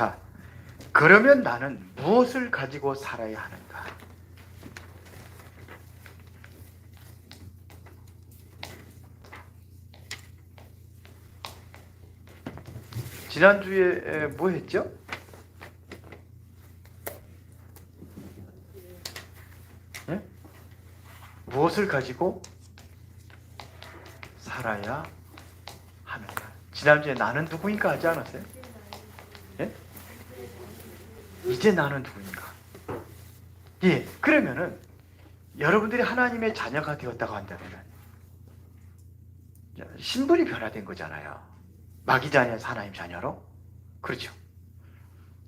자, 그러면 나는 무엇을 가지고 살아야 하는가? 지난주에 뭐 했죠? 예? 무엇을 가지고 살아야 하는가? 지난주에 나는 누구인가 하지 않았어요? 예? 이제 나는 누구인가? 예, 그러면은 여러분들이 하나님의 자녀가 되었다고 한다면 신분이 변화된 거잖아요. 마귀 자녀에서 하나님 자녀로. 그렇죠.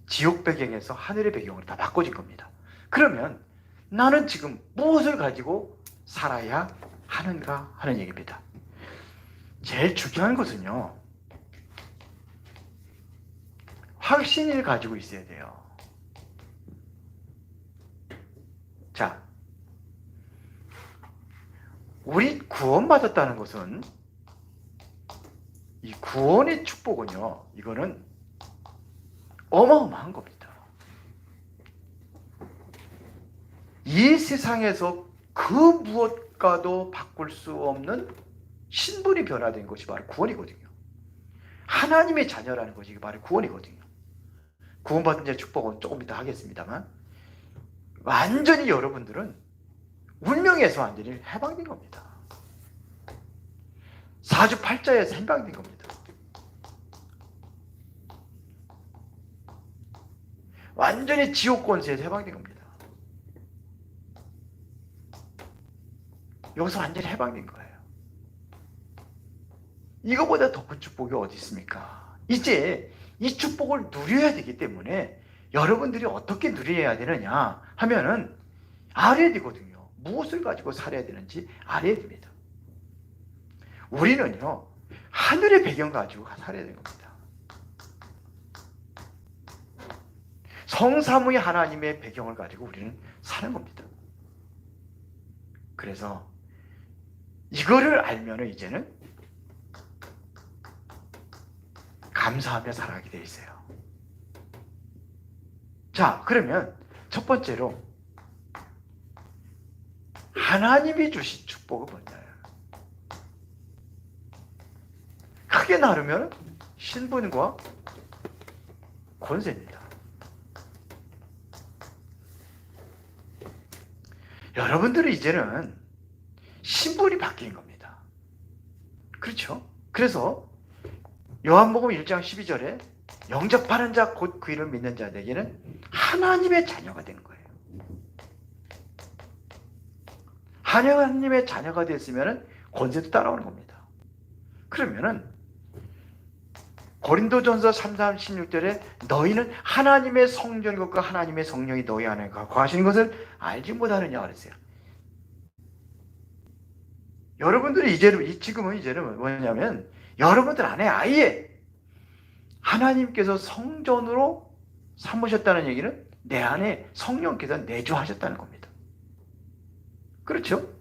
지옥 배경에서 하늘의 배경으로 다 바꿔진 겁니다. 그러면 나는 지금 무엇을 가지고 살아야 하는가 하는 얘기입니다. 제일 중요한 것은요, 확신을 가지고 있어야 돼요. 자, 우리 구원받았다는 것은, 이 구원의 축복은요, 이거는 어마어마한 겁니다. 이 세상에서 그 무엇과도 바꿀 수 없는 신분이 변화된 것이 바로 구원이거든요. 하나님의 자녀라는 것이 바로 구원이거든요. 구원받은 자의 축복은 조금 이따 하겠습니다만, 완전히 여러분들은 운명에서 완전히 해방된 겁니다. 사주팔자에서 해방된 겁니다. 완전히 지옥 권세에서 해방된 겁니다. 여기서 완전히 해방된 거예요. 이거보다 더 큰 축복이 어디 있습니까? 이제 이 축복을 누려야 되기 때문에 여러분들이 어떻게 누려야 되느냐 하면은 알아야 되거든요. 무엇을 가지고 살아야 되는지 알아야 됩니다. 우리는요, 하늘의 배경 가지고 살아야 되는 겁니다. 성삼위 하나님의 배경을 가지고 우리는 사는 겁니다. 그래서 이거를 알면은 이제는 감사하며 살아가게 되어 있어요. 자, 그러면 첫 번째로 하나님이 주신 축복은 뭐냐? 크게 나누면 신분과 권세입니다. 여러분들은 이제는 신분이 바뀐 겁니다. 그렇죠? 그래서 요한복음 1장 12절에 영접하는 자 곧 그 이름을 믿는 자에게는 하나님의 자녀가 되는 거예요. 하나님의 자녀가 됐으면 권세도 따라오는 겁니다. 그러면은 고린도전서 3장 16절에 너희는 하나님의 성전과 하나님의 성령이 너희 안에 거하시는 것을 알지 못하느냐 그랬어요. 여러분들이 지금은 뭐냐면 여러분들 안에 아예 하나님께서 성전으로 삼으셨다는 얘기는 내 안에 성령께서 내주하셨다는 겁니다. 그렇죠?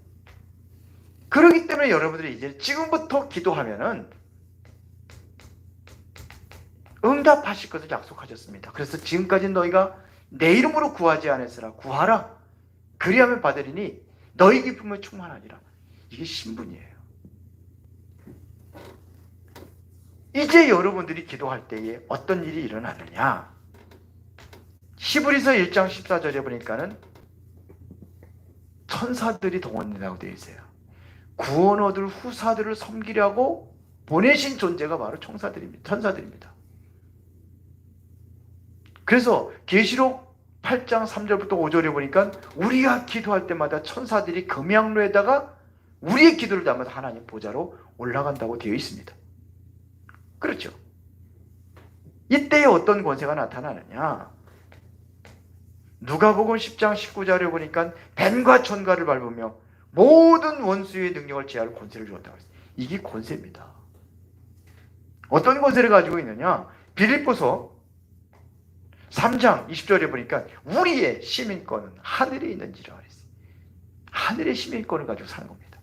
그렇기 때문에 여러분들이 이제 지금부터 기도하면은 응답하실 것을 약속하셨습니다. 그래서 지금까지 너희가 내 이름으로 구하지 않았으나 구하라. 그리하면 받으리니 너희 기쁨을 충만하리라. 이게 신분이에요. 이제 여러분들이 기도할 때에 어떤 일이 일어나느냐? 히브리서 1장 14절에 보니까는 천사들이 동원된다고 되어 있어요. 구원 얻을 후사들을 섬기려고 보내신 존재가 바로 천사들입니다. 그래서 계시록 8장 3절부터 5절에 보니까 우리가 기도할 때마다 천사들이 금양로에다가 우리의 기도를 담아서 하나님 보좌로 올라간다고 되어 있습니다. 그렇죠? 이때에 어떤 권세가 나타나느냐? 누가복음 10장 19절에 보니까 뱀과 천가를 밟으며 모든 원수의 능력을 제할 권세를 주었다고 했어요. 이게 권세입니다. 어떤 권세를 가지고 있느냐? 빌립보서 3장 20절에 보니까 우리의 시민권은 하늘에 있는지라 그랬어요. 하늘의 시민권을 가지고 사는 겁니다.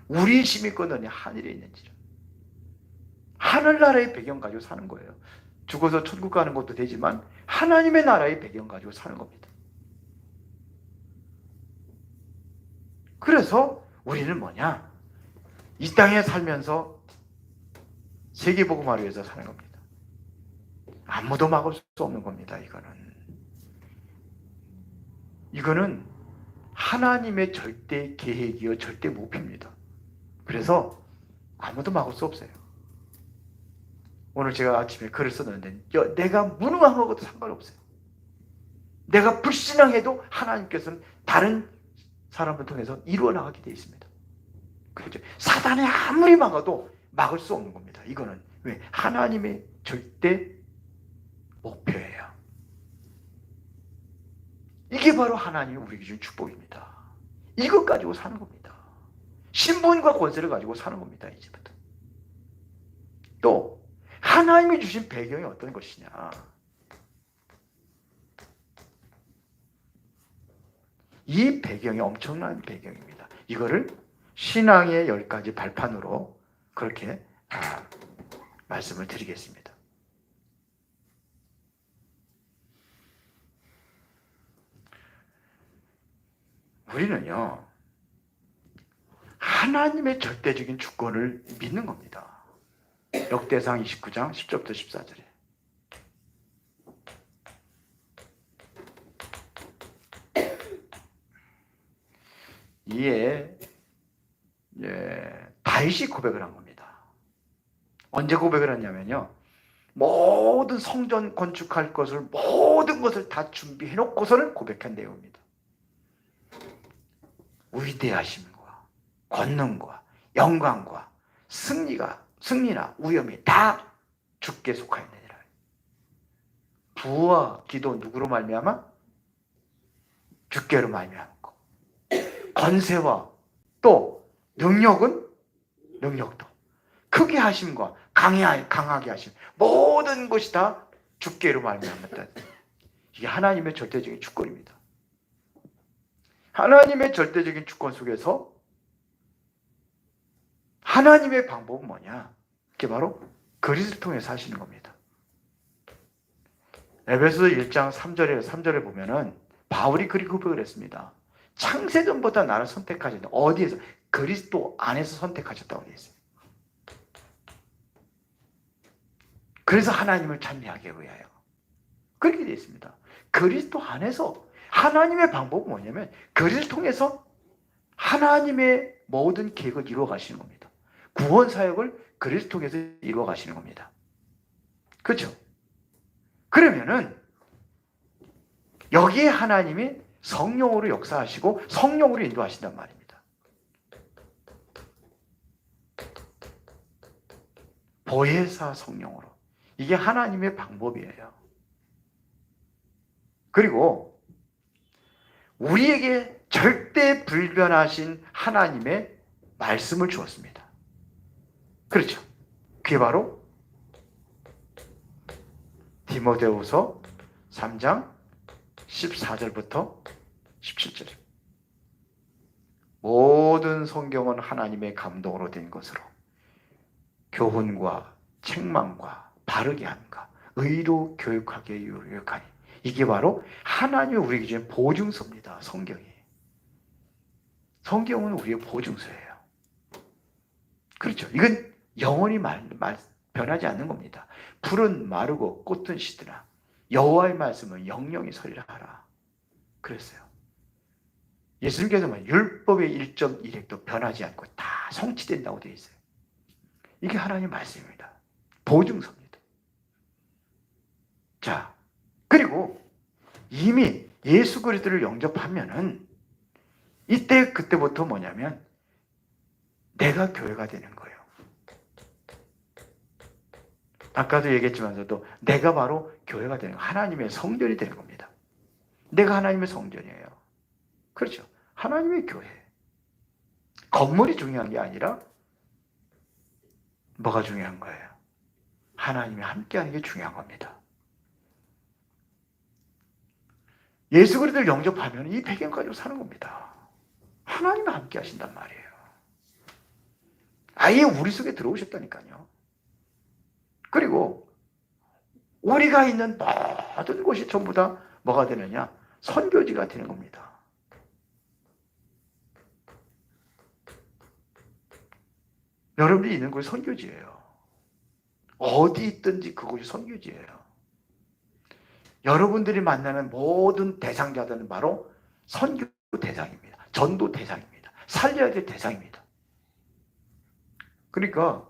우리의 시민권은 하늘에 있는지라. 하늘나라의 배경 가지고 사는 거예요. 죽어서 천국 가는 것도 되지만 하나님의 나라의 배경 가지고 사는 겁니다. 그래서 우리는 뭐냐? 이 땅에 살면서 세계복음화를 위해서 사는 겁니다. 아무도 막을 수 없는 겁니다. 이거는 하나님의 절대 계획이요 절대 목표입니다. 그래서 아무도 막을 수 없어요. 오늘 제가 아침에 글을 썼는데 내가 무능한 것도 상관없어요. 내가 불신앙해도 하나님께서는 다른 사람을 통해서 이루어 나가게 되어 있습니다. 그렇죠? 사단이 아무리 막아도 막을 수 없는 겁니다. 이거는 왜? 하나님의 절대 목표예요. 이게 바로 하나님이 우리에게 준 축복입니다. 이것 가지고 사는 겁니다. 신분과 권세를 가지고 사는 겁니다. 이제부터. 또 하나님이 주신 배경이 어떤 것이냐? 이 배경이 엄청난 배경입니다. 이거를 신앙의 10가지 발판으로 그렇게 말씀을 드리겠습니다. 우리는요, 하나님의 절대적인 주권을 믿는 겁니다. 역대상 29장 10절부터 14절에. 이에 다윗이 고백을 한 겁니다. 언제 고백을 했냐면요, 모든 성전 건축할 것을 모든 것을 다 준비해 놓고서는 고백한 내용입니다. 위대하심과 권능과 영광과 승리나 위엄이 다 주께 속하였느니라. 부와 기도 누구로 말미암아? 주께로 말미암고, 권세와 또 능력도 크게 하심과 강하게 하심, 모든 것이 다 주께로 말미암았다. 이게 하나님의 절대적인 주권입니다. 하나님의 절대적인 주권 속에서 하나님의 방법은 뭐냐? 그게 바로 그리스도를 통해서 하시는 겁니다. 에베소서 1장 3절에 보면은 바울이 그렇게 고백을 했습니다. 창세전보다 나를 선택하셨다. 어디에서? 그리스도 안에서 선택하셨다고 되어 있어요. 그래서 하나님을 찬미하기 위하여 그렇게 되어 있습니다. 그리스도 안에서 하나님의 방법은 뭐냐면 그리스도를 통해서 하나님의 모든 계획을 이루어 가시는 겁니다. 구원 사역을 그리스도를 통해서 이루어 가시는 겁니다. 그렇죠? 그러면은 여기에 하나님이 성령으로 역사하시고 성령으로 인도하신단 말입니다. 보혜사 성령으로. 이게 하나님의 방법이에요. 그리고 우리에게 절대 불변하신 하나님의 말씀을 주었습니다. 그렇죠? 그게 바로 디모데후서 3장 14절부터 17절. 모든 성경은 하나님의 감동으로 된 것으로 교훈과 책망과 바르게 함과 의로 교육하게 유력하니. 이게 바로 하나님이 우리에게 주는 보증서입니다. 성경이. 성경은 우리의 보증서예요. 그렇죠. 이건 영원히 변하지 않는 겁니다. 풀은 마르고 꽃은 시드나 여호와의 말씀은 영영이 서리라 하라. 그랬어요. 예수님께서 율법의 1.1획도 변하지 않고 다 성취된다고 되어 있어요. 이게 하나님의 말씀입니다. 보증서입니다. 자, 그리고 이미 예수 그리스도를 영접하면은 그때부터 뭐냐면 내가 교회가 되는 거예요. 아까도 얘기했지만서도 내가 바로 교회가 되는 거예요. 하나님의 성전이 되는 겁니다. 내가 하나님의 성전이에요. 그렇죠. 하나님의 교회. 건물이 중요한 게 아니라 뭐가 중요한 거예요? 하나님이 함께하는 게 중요한 겁니다. 예수 그리스도를 영접하면 이 배경 가지고 사는 겁니다. 하나님이 함께 하신단 말이에요. 아예 우리 속에 들어오셨다니까요. 그리고 우리가 있는 모든 곳이 전부 다 뭐가 되느냐? 선교지가 되는 겁니다. 여러분이 있는 곳이 선교지예요. 어디 있든지 그곳이 선교지예요. 여러분들이 만나는 모든 대상자들은 바로 선교 대상입니다. 전도 대상입니다. 살려야 될 대상입니다. 그러니까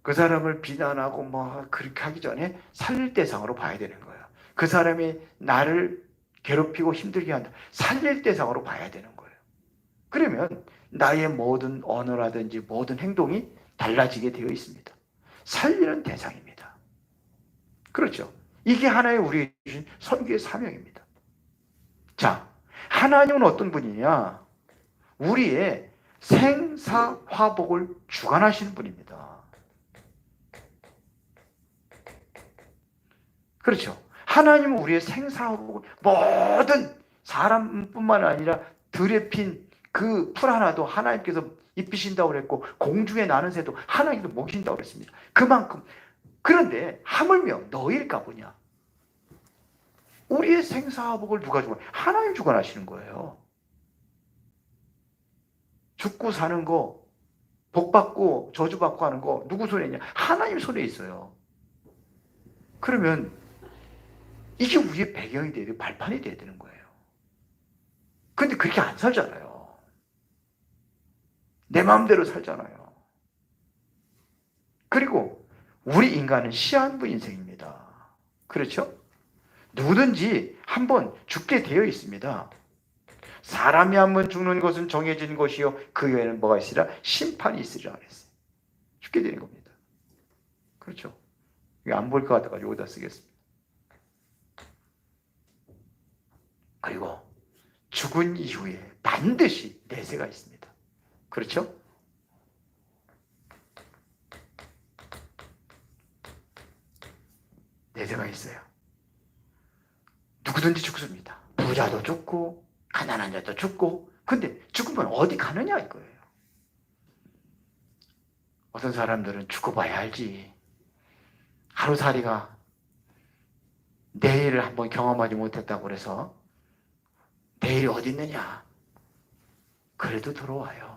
그 사람을 비난하고 뭐 그렇게 하기 전에 살릴 대상으로 봐야 되는 거예요. 그 사람이 나를 괴롭히고 힘들게 한다. 살릴 대상으로 봐야 되는 거예요. 그러면 나의 모든 언어라든지 모든 행동이 달라지게 되어 있습니다. 살리는 대상입니다. 그렇죠. 이게 하나의 우리에게 주신 선교의 사명입니다. 자, 하나님은 어떤 분이냐? 우리의 생사화복을 주관하시는 분입니다. 그렇죠. 하나님은 우리의 생사화복을 모든 사람뿐만 아니라 들에 핀 그 풀 하나도 하나님께서 입히신다고 그랬고 공중에 나는 새도 하나님께서 먹이신다고 그랬습니다. 그만큼. 그런데 하물며 너일까 보냐? 우리의 생사화복을 누가 주관? 하나님 주관하시는 거예요. 죽고 사는 거, 복 받고 저주 받고 하는 거 누구 손에 있냐? 하나님 손에 있어요. 그러면 이게 우리의 배경이 돼야 돼, 발판이 돼야 되는 거예요. 근데 그렇게 안 살잖아요. 내 마음대로 살잖아요. 그리고 우리 인간은 시한부 인생입니다. 그렇죠? 누구든지 한번 죽게 되어 있습니다. 사람이 한번 죽는 것은 정해진 것이요 그 외에는 뭐가 있으리라? 심판이 있으리라 그랬어요. 죽게 되는 겁니다. 그렇죠? 이거 안 보일 것 같아가지고 여기다 쓰겠습니다. 그리고 죽은 이후에 반드시 내세가 있습니다. 그렇죠? 내세가 있어요. 누구든지 죽습니다. 부자도 죽고 가난한 자도 죽고. 근데 죽으면 어디 가느냐 이거예요. 어떤 사람들은 죽어봐야 알지. 하루살이가 내일을 한번 경험하지 못했다고 그래서 내일이 어디 있느냐. 그래도 들어와요.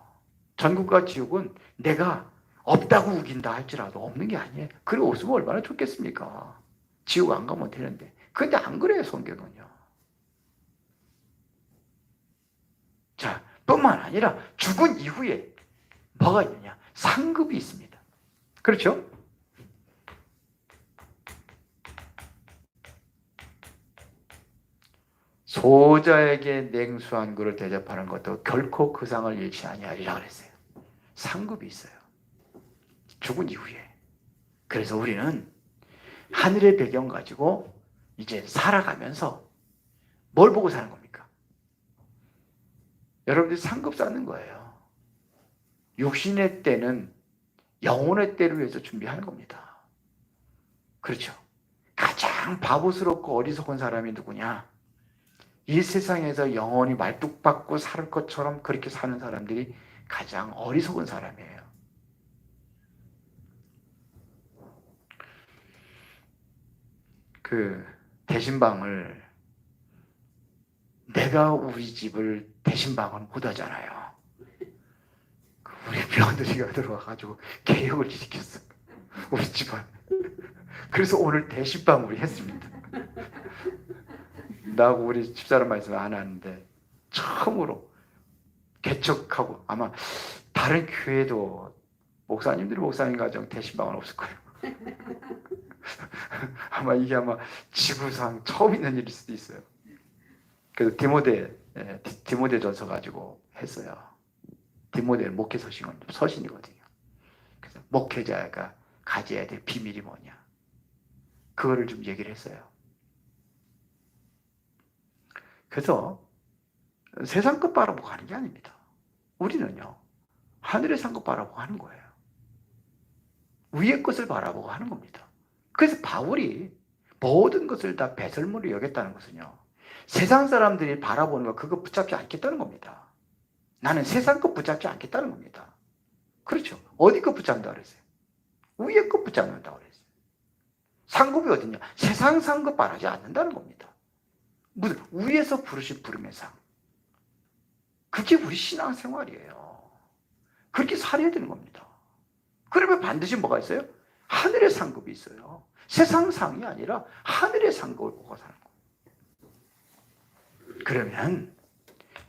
전국과 지옥은 내가 없다고 우긴다 할지라도 없는 게 아니에요. 그래 없으면 얼마나 좋겠습니까? 지옥 안 가면 되는데. 근데 안 그래요, 성경은요. 자, 뿐만 아니라 죽은 이후에 뭐가 있느냐? 상급이 있습니다. 그렇죠? 소자에게 냉수한 그릇 대접하는 것도 결코 그 상을 잃지 아니하리라 그랬어요. 상급이 있어요. 죽은 이후에. 그래서 우리는 하늘의 배경 가지고 이제 살아가면서 뭘 보고 사는 겁니까? 여러분들이 상급 쌓는 거예요. 육신의 때는 영혼의 때를 위해서 준비하는 겁니다. 그렇죠? 가장 바보스럽고 어리석은 사람이 누구냐? 이 세상에서 영원히 말뚝박고 살 것처럼 그렇게 사는 사람들이 가장 어리석은 사람이에요. 그 대신방을 내가 우리 집을 대신방을 못 하잖아요. 우리 며느리가 들어와가지고 개혁을 일으켰어. 우리 집안. 그래서 오늘 대신방 우리 했습니다. 나하고 우리 집사람 말씀 안 하는데 처음으로 개척하고 아마 다른 교회도 목사님들이 목사님 가정 대신방은 없을 거예요. 아마 이게 아마 지구상 처음 있는 일일 수도 있어요. 그래서 디모데전서 가지고 했어요. 디모데는 목회 서신이거든요. 그래서 목회자가 가져야 될 비밀이 뭐냐? 그거를 좀 얘기를 했어요. 그래서 세상 것 바라보고 하는 게 아닙니다. 우리는요, 하늘의 산 것 바라보고 하는 거예요. 위의 것을 바라보고 하는 겁니다. 그래서 바울이 모든 것을 다 배설물로 여겼다는 것은요, 세상 사람들이 바라보는 거 그거 붙잡지 않겠다는 겁니다. 나는 세상 것 붙잡지 않겠다는 겁니다. 그렇죠. 어디 것 붙잡는다 그랬어요? 위의 것 붙잡는다 그랬어요. 상급이 어딨냐? 세상 상급 바라지 않는다는 겁니다. 무슨 위에서 부르신 부름의 상. 그게 우리 신앙생활이에요. 그렇게 살아야 되는 겁니다. 그러면 반드시 뭐가 있어요? 하늘의 상급이 있어요. 세상 상이 아니라 하늘의 상급을 보고 사는 거예요. 그러면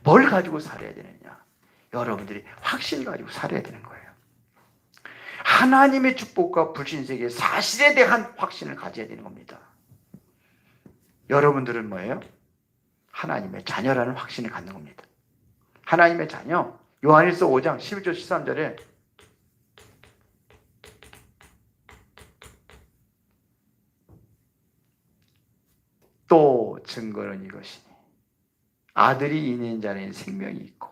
뭘 가지고 살아야 되느냐? 여러분들이 확신을 가지고 살아야 되는 거예요. 하나님의 축복과 불신세계의 사실에 대한 확신을 가져야 되는 겁니다. 여러분들은 뭐예요? 하나님의 자녀라는 확신을 갖는 겁니다. 하나님의 자녀, 요한일서 5장 11절 13절에 또 증거는 이것이니 아들이 있는 자는 생명이 있고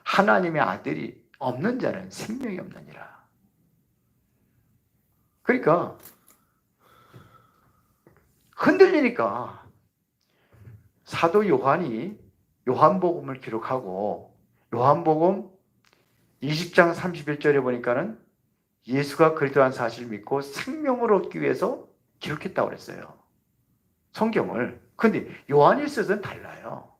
하나님의 아들이 없는 자는 생명이 없느니라. 그러니까 흔들리니까 사도 요한이 요한복음을 기록하고 요한복음 20장 31절에 보니까는 예수가 그리스도라는 사실을 믿고 생명을 얻기 위해서 기록했다고 그랬어요. 성경을. 근데 요한일서는 달라요.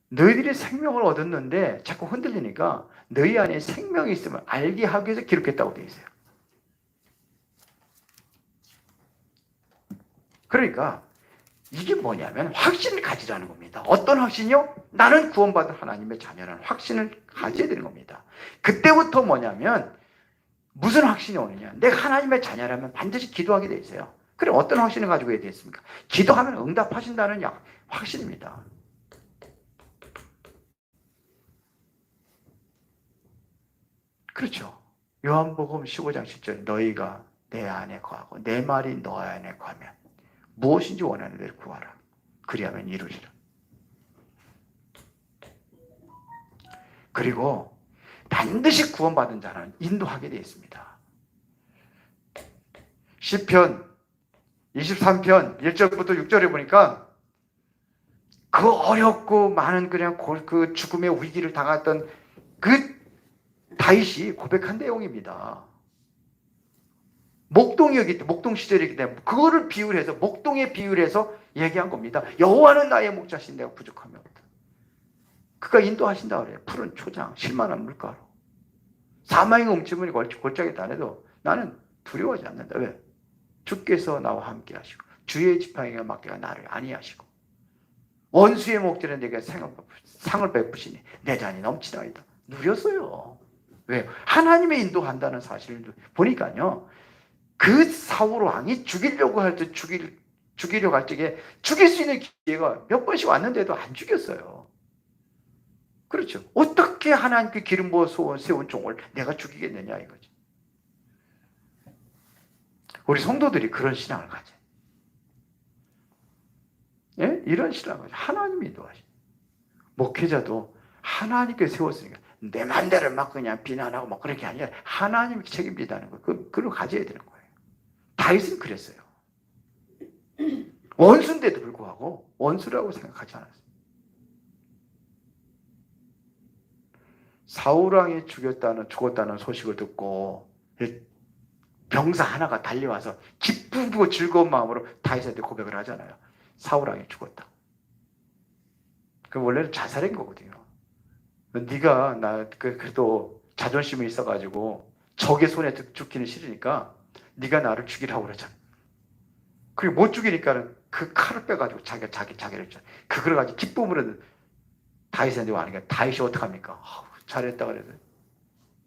너희들이 생명을 얻었는데 자꾸 흔들리니까 너희 안에 생명이 있음을 알게 하기 위해서 기록했다고 되어 있어요. 그러니까 이게 뭐냐면 확신을 가지라는 겁니다. 어떤 확신이요? 나는 구원받은 하나님의 자녀라는 확신을 가져야 되는 겁니다. 그때부터 뭐냐면 무슨 확신이 오느냐? 내가 하나님의 자녀라면 반드시 기도하게 돼 있어요. 그럼 어떤 확신을 가지고 해야 되겠습니까? 기도하면 응답하신다는 확신입니다. 그렇죠. 요한복음 15장 10절 너희가 내 안에 거하고 내 말이 너 안에 거하면 무엇인지 원하는 대로 구하라. 그리하면 이루리라. 그리고 반드시 구원받은 자는 인도하게 되어 있습니다. 시편 23편 1절부터 6절에 보니까 그 어렵고 많은 그냥 그 죽음의 위기를 당했던 그 다윗이 고백한 내용입니다. 목동이었기 때문에, 목동 시절이기 때문에 그거를 비유를 해서 목동에 비유를 해서 얘기한 겁니다. 여호와는 나의 목자신 내가 부족함이 없다. 그가 인도하신다 그래요. 푸른 초장, 실만한 물가로. 사망의 움침을 골짜기에 다녀도 나는 두려워하지 않는다. 왜? 주께서 나와 함께 하시고 주의 지팡이가 막대가 나를 안위하시고 원수의 목전에 내게 상을 베푸시니 내 잔이 넘치나이다. 누렸어요. 왜요? 하나님의 인도한다는 사실을 보니까요. 그 사울 왕이 죽이려고 할 때 죽이려고 할 적에 죽일 수 있는 기회가 몇 번씩 왔는데도 안 죽였어요. 그렇죠. 어떻게 하나님께 기름 부어 세운 종을 내가 죽이겠느냐 이거죠. 우리 성도들이 그런 신앙을 가져요. 예? 이런 신앙을 가져요. 하나님이 인도하시죠. 목회자도 하나님께 세웠으니까 내 맘대로 막 그냥 비난하고 막 그런 게 아니라 하나님이 책임지다는 거. 그걸 가져야 되는 거예요. 다윗은 그랬어요. 원수인데도 불구하고 원수라고 생각하지 않았어요. 사울왕이 죽었다는 소식을 듣고 병사 하나가 달려와서 기쁘고 즐거운 마음으로 다윗한테 고백을 하잖아요. 사울왕이 죽었다. 그 원래는 자살한 거거든요. 네가 그래도 자존심이 있어가지고 적의 손에 죽기는 싫으니까 네가 나를 죽이라고 그러잖아. 그리고 못 죽이니까는 그 칼을 빼가지고 자기를 그걸 가지고 기쁨으로 다윗한테 와는 게 다윗이 어떡합니까? 잘했다 그래서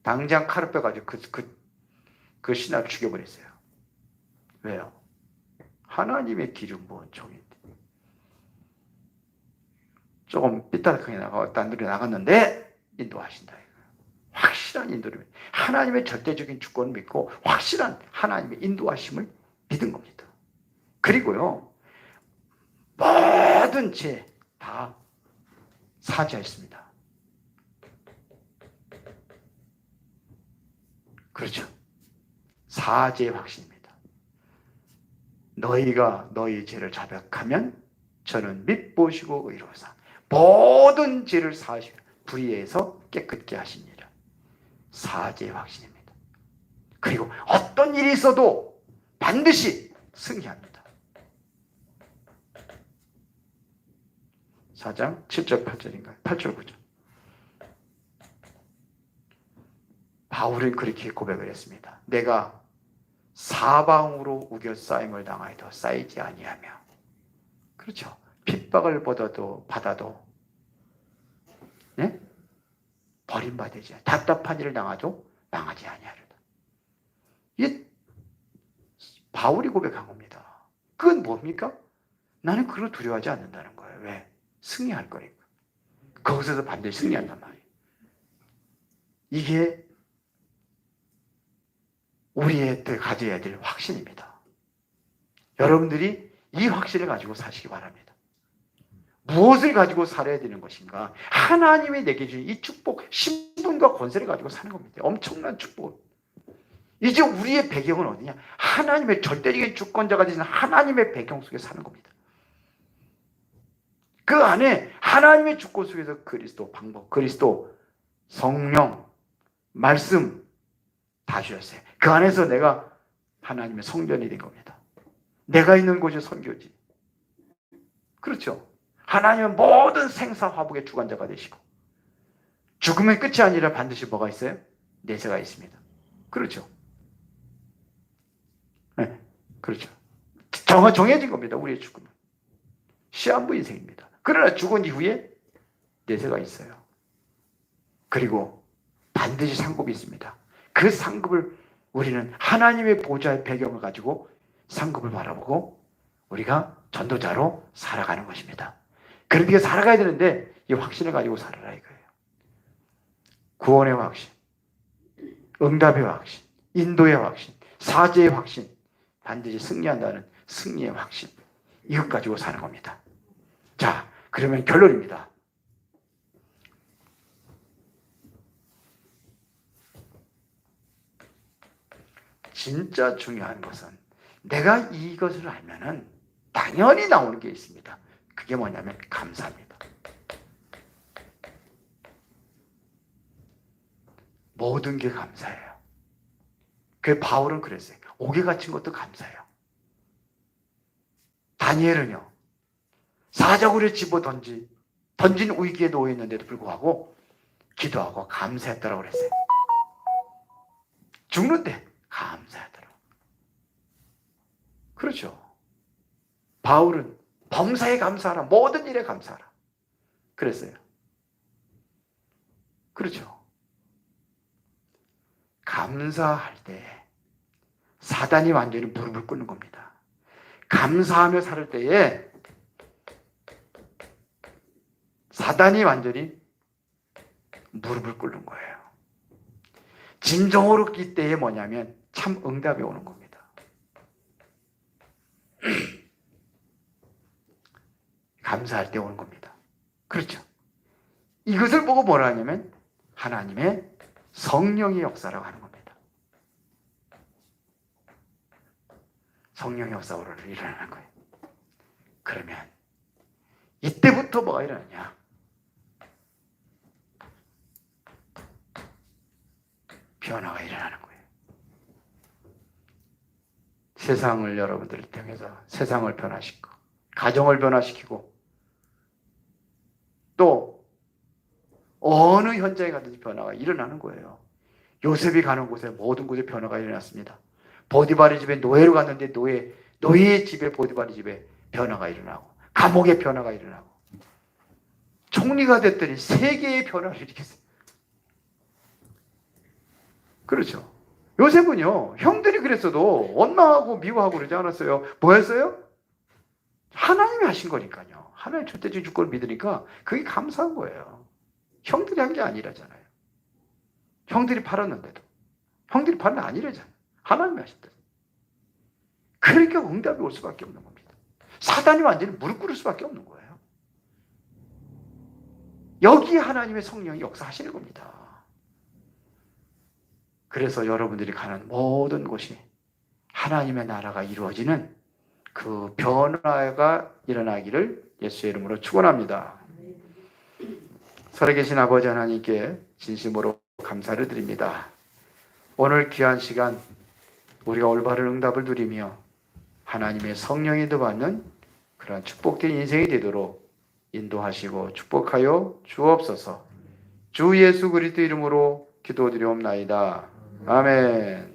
당장 칼을 빼가지고 그 신하를 죽여버렸어요. 왜요? 하나님의 기름 부은 종인데 조금 삐딱하게 나가고 딴 데로 나갔는데 인도하신다. 확실한 인도를 하나님의 절대적인 주권을 믿고 확실한 하나님의 인도하심을 믿은 겁니다. 그리고요 모든 죄 다 사죄했습니다. 그렇죠. 사죄의 확신입니다. 너희가 너희 죄를 자백하면 저는 밉보시고 의로우사 모든 죄를 사하시고 불의에서 깨끗게 하시니라. 사죄의 확신입니다. 그리고 어떤 일이 있어도 반드시 승리합니다. 4장 7절 8절인가요? 8절 9절. 바울은 그렇게 고백을 했습니다. 내가 사방으로 우겨싸임을 당하여도 쌓이지 아니하며. 그렇죠. 핍박을 받아도 네? 버림받지, 답답한 일을 당하도 망하지 아니하리라. 이게 바울이 고백한 겁니다. 그건 뭡니까? 나는 그걸 두려워하지 않는다는 거예요. 왜? 승리할 거니까. 거기서도 반드시 승리한단 말이에요. 이게 우리의 가져야 될 확신입니다. 여러분들이 이 확신을 가지고 사시기 바랍니다. 무엇을 가지고 살아야 되는 것인가? 하나님이 내게 주신 이 축복, 신분과 권세를 가지고 사는 겁니다. 엄청난 축복. 이제 우리의 배경은 어디냐? 하나님의 절대적인 주권자가 되신 하나님의 배경 속에 사는 겁니다. 그 안에 하나님의 주권 속에서 그리스도 방법, 그리스도 성령, 말씀 다 주셨어요. 그 안에서 내가 하나님의 성전이 된 겁니다. 내가 있는 곳이 선교지. 그렇죠. 하나님은 모든 생사화복의 주관자가 되시고 죽음의 끝이 아니라 반드시 뭐가 있어요? 내세가 있습니다. 그렇죠. 네, 그렇죠. 정해진 겁니다. 우리의 죽음은. 시한부 인생입니다. 그러나 죽은 이후에 내세가 있어요. 그리고 반드시 상급이 있습니다. 그 상급을 우리는 하나님의 보좌의 배경을 가지고 상급을 바라보고 우리가 전도자로 살아가는 것입니다. 그렇게 살아가야 되는데 이 확신을 가지고 살아라 이거예요. 구원의 확신, 응답의 확신, 인도의 확신, 사죄의 확신, 반드시 승리한다는 승리의 확신, 이것 가지고 사는 겁니다. 자, 그러면 결론입니다. 진짜 중요한 것은 내가 이것을 알면은 당연히 나오는 게 있습니다. 그게 뭐냐면 감사입니다. 모든 게 감사해요. 그 바울은 그랬어요. 옥에 갇힌 것도 감사해요. 다니엘은요, 사자굴에 집어 던진 위기에 놓여 있는데도 불구하고 기도하고 감사했다라고 그랬어요. 죽는데 감사하더라고. 그렇죠. 바울은 범사에 감사하라, 모든 일에 감사하라 그랬어요. 그렇죠. 감사할 때 사단이 완전히 무릎을 꿇는 겁니다. 감사하며 살 때에 사단이 완전히 무릎을 꿇는 거예요. 진정으로 낄 때에 뭐냐면 참 응답이 오는 겁니다. 감사할 때 오는 겁니다. 그렇죠. 이것을 보고 뭐라 하냐면 하나님의 성령의 역사라고 하는 겁니다. 성령의 역사로 일어나는 거예요. 그러면 이때부터 뭐가 일어나냐? 변화가 일어나는 거예요. 세상을 여러분들을 통해서 세상을 변화시키고 가정을 변화시키고 또 어느 현장에 가든지 변화가 일어나는 거예요. 요셉이 가는 곳에 모든 곳에 변화가 일어났습니다. 보디발의 집에 노예로 갔는데 노예의 집에 보디발의 집에 변화가 일어나고 감옥에 변화가 일어나고 총리가 됐더니 세계의 변화를 일으켰어요. 그렇죠. 요셉은요, 형들이 그랬어도 원망하고 미워하고 그러지 않았어요. 뭐 했어요? 하나님이 하신 거니까요. 하나님의 절대적인 주권을 믿으니까 그게 감사한 거예요. 형들이 한 게 아니라잖아요. 형들이 팔았는데도. 형들이 팔은 아니라잖아요. 하나님이 하셨다. 그러니까 응답이 올 수밖에 없는 겁니다. 사단이 완전히 무릎 꿇을 수밖에 없는 거예요. 여기에 하나님의 성령이 역사하시는 겁니다. 그래서 여러분들이 가는 모든 곳이 하나님의 나라가 이루어지는 그 변화가 일어나기를 예수의 이름으로 축원합니다. 살아계신 아버지 하나님께 진심으로 감사를 드립니다. 오늘 귀한 시간 우리가 올바른 응답을 누리며 하나님의 성령이 더받는 그러한 축복된 인생이 되도록 인도하시고 축복하여 주옵소서. 주 예수 그리스도 이름으로 기도드리옵나이다. 아멘.